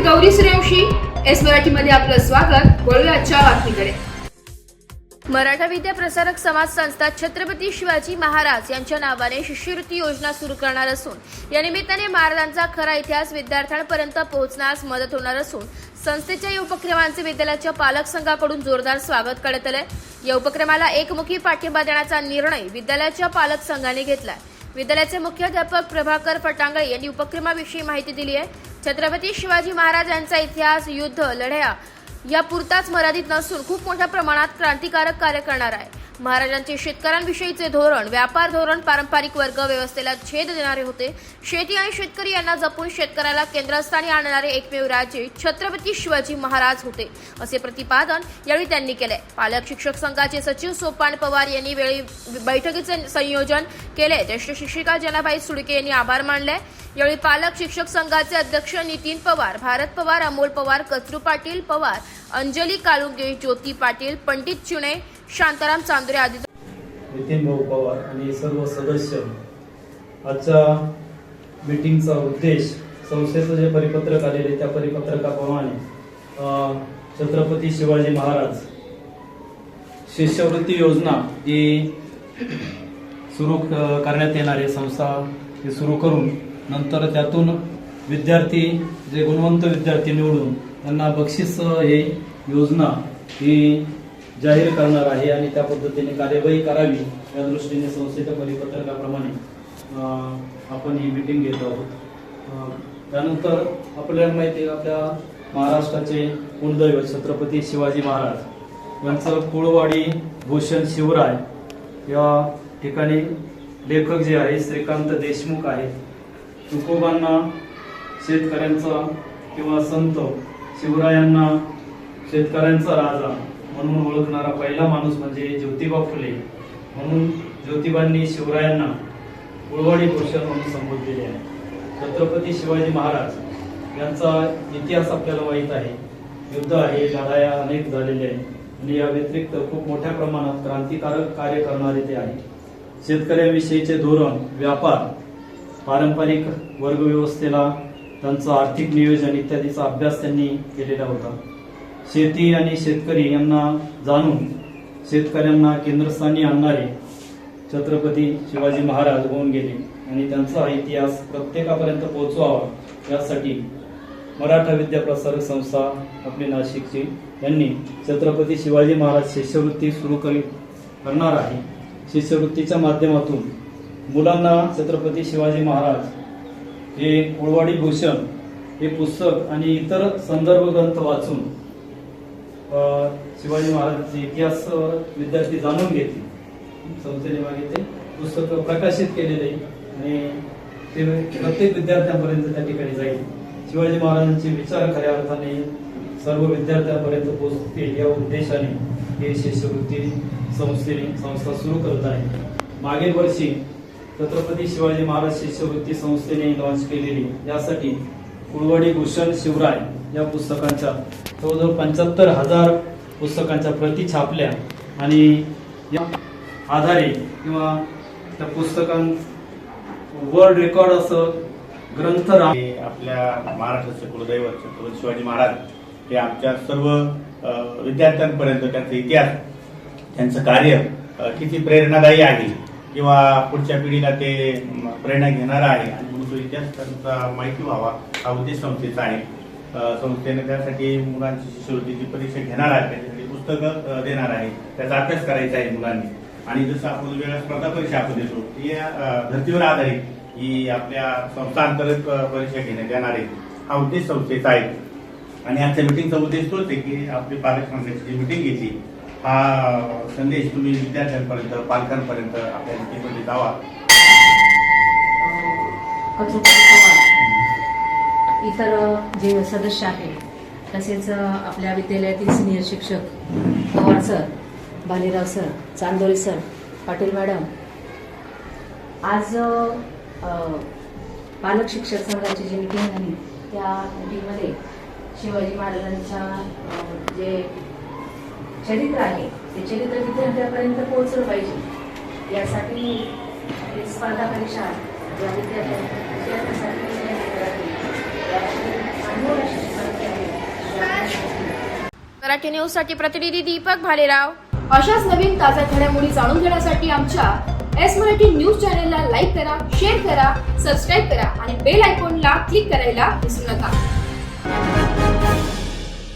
Gauri Suryavanshi. S मराठीमध्ये आपलं स्वागत. वळूया आजच्या बातमीकडे. मराठा विद्या प्रसारक समाज संस्था छत्रपती शिवाजी महाराज यांच्या नावाने शिष्यवृत्ती योजना सुरू करणार असून या निमित्ताने महाराजांचा खरा इतिहास विद्यार्थ्यांपर्यंत पोहोचण्यास मदत होणार असून संस्थेच्या या उपक्रमांचे विद्यालयाच्या पालक संघाकडून जोरदार स्वागत करण्यात आले. या उपक्रमाला एकमुखी पाठिंबा देण्याचा निर्णय विद्यालयाच्या पालक संघाने घेतलाय. विद्यालयाचे मुख्याध्यापक प्रभाकर फटांगळे यांनी उपक्रमाविषयी माहिती दिली आहे. छत्रपती शिवाजी महाराज यांचा इतिहास, युद्ध, लढाया या पुरताच मर्यादित नसून खूप मोठ्या प्रमाणात क्रांतिकारक कार्य करणार आहे. महाराजांचे शेतकऱ्यांविषयीचे धोरण, व्यापार धोरण पारंपरिक वर्ग व्यवस्थेला छेद देणारे होते. शेती आणि शेतकरी यांना जपून शेतकऱ्याला केंद्रस्थानी आणणारे एकमेव राजे छत्रपती शिवाजी महाराज होते, असे प्रतिपादन यावेळी त्यांनी केले. पालक शिक्षक संघाचे सचिव सोपान पवार यांनी वेळी बैठकीचे संयोजन केले. ज्येष्ठ शिक्षिका जनाबाई सुडके यांनी आभार मानले. यावेळी पालक शिक्षक संघाचे अध्यक्ष नितीन पवार, भारत पवार, अमोल पवार, कचरू पाटील पवार, अंजली काळुंगे, ज्योती पाटील, पंडित चिणे, शांताराम चांदुरे आदी नितीन भाऊ पवार आणि सर्व सदस्य. आजच्या मीटिंगचा उद्देश संस्थेचं जे परिपत्रक आलेले त्या परिपत्रकाप्रमाणे छत्रपती शिवाजी महाराज शिष्यवृत्ती योजना ही सुरू करण्यात येणारी संस्था ही सुरू करून नंतर त्यातून विद्यार्थी जे गुणवंत विद्यार्थी निवडून त्यांना बक्षीस हे योजना ही जाहीर करणार आहे आणि त्या पद्धतीने कार्यवाही करावी या दृष्टीने संस्थेच्या परिपत्रकाप्रमाणे आपण ही मीटिंग घेत आहोत. त्यानंतर आपल्याला माहिती आहे आपल्या महाराष्ट्राचे कुलदैवत छत्रपती शिवाजी महाराज यांचं कुळवाडी भूषण शिवराय या ठिकाणी लेखक जे आहे श्रीकांत देशमुख आहेत. तुकोबांना शेतकऱ्यांचा किंवा संत, शिवरायांना शेतकऱ्यांचा राजा म्हणून ओळखणारा पहिला माणूस म्हणजे ज्योतिबा फुले. म्हणून ज्योतिबांनी शिवरायांना कुळवाडी भूषण म्हणून संबोधलेले आहे. छत्रपती शिवाजी महाराज यांचा इतिहास आपल्याला माहीत आहे. युद्ध आहे, लढाया अनेक झालेल्या आहेत आणि या व्यतिरिक्त खूप मोठ्या प्रमाणात क्रांतिकारक कार्य करणारे ते आहे. शेतकऱ्यांविषयीचे धोरण, व्यापार, पारंपरिक वर्ग व्यवस्थेला त्यांचं आर्थिक नियोजन इत्यादीचा अभ्यास त्यांनी केलेला होता. शेती आणि शेतकरी यांना जाणून शेतकऱ्यांना केंद्रस्थानी आणणारे छत्रपती शिवाजी महाराज होऊन गेले आणि त्यांचा इतिहास प्रत्येकापर्यंत पोहोचवावा यासाठी मराठा विद्या प्रसारक संस्था आपली नाशिकची यांनी छत्रपती शिवाजी महाराज शिष्यवृत्ती सुरू करणार आहे. शिष्यवृत्तीच्या माध्यमातून मुलांना छत्रपती शिवाजी महाराज हे कुळवाडी भूषण हे पुस्तक आणि इतर संदर्भ ग्रंथ वाचून शिवाजी महाराजांचा इतिहास विद्यार्थी जाणून घेतील. संस्थेने मागे ते पुस्तक प्रकाशित केलेले आणि ते प्रत्येक विद्यार्थ्यांपर्यंत त्या ठिकाणी जाईल. शिवाजी महाराजांचे विचार खऱ्या अर्थाने सर्व विद्यार्थ्यांपर्यंत पोहोचतील या उद्देशाने हे शिष्यवृत्ती संस्था सुरू करत आहे. मागील वर्षी छत्रपती शिवाजी महाराज शिष्यवृत्ती संस्थेने लॉन्च केलेली यासाठी कुळवाडी भूषण शिवराय या पुस्तकांच्या जवळजवळ 75,000 पुस्तकांच्या प्रती छापल्या आणि या आधारे किंवा त्या पुस्तकां वर्ल्ड रेकॉर्ड असं ग्रंथ आपल्या महाराष्ट्राचे कुलदैवत छत्रपती शिवाजी महाराज हे आमच्या सर्व विद्यार्थ्यांपर्यंत त्यांचा इतिहास, त्यांचं कार्य किती प्रेरणादायी आहे किंवा पुढच्या पिढीला ते प्रेरणा घेणारा आहे आणि म्हणून तो इतिहास त्यांचा माहिती व्हावा हा उद्देश संस्थेचा आहे. संस्थेने त्यासाठी मुलांची शिष्यवृत्तीची परीक्षा घेणार आहे, त्याच्यासाठी पुस्तकं देणार आहे, त्याचा अभ्यास करायचा आहे मुलांनी. आणि जसं आपण वेगळ्या स्पर्धा परीक्षा आपण देतो या धर्तीवर आधारित ही आपल्या संस्थांतर्गत परीक्षा घेण्यात येणार आहे हा उद्देश संस्थेचा आहे. आणि आजच्या मिटिंगचा उद्देश तोच आहे की आपली पालक मंडळाची जी मिटिंग घेतली हा संदेश तुम्ही विद्यार्थ्यांपर्यंत, पालकांपर्यंत आपल्या मिटिंगमध्ये जावा. इतर जे सदस्य आहेत तसेच आपल्या विद्यालयातील सिनियर शिक्षक Pawar sir, Bhalerao sir, Chandore sir, Patil madam, आज पालक शिक्षक संघाची जी मीटिंग झाली त्या मीटिंगमध्ये शिवाजी महाराजांच्या जे चरित्र आहे ते चरित्र विद्यार्थ्यांपर्यंत पोहोचलं पाहिजे यासाठी स्पर्धा परीक्षा ज्या विद्यार्थ्यांसाठी मराठी न्यूज साठी प्रतिनिधी दीपक भालेराव. अशाच नवीन ताज्या घडामोडी जाणून घेण्यासाठी आमच्या एस मराठी न्यूज चॅनलला लाईक करा, शेअर करा, सबस्क्राईब करा आणि बेल आयकॉनला क्लिक करायला विसरू नका.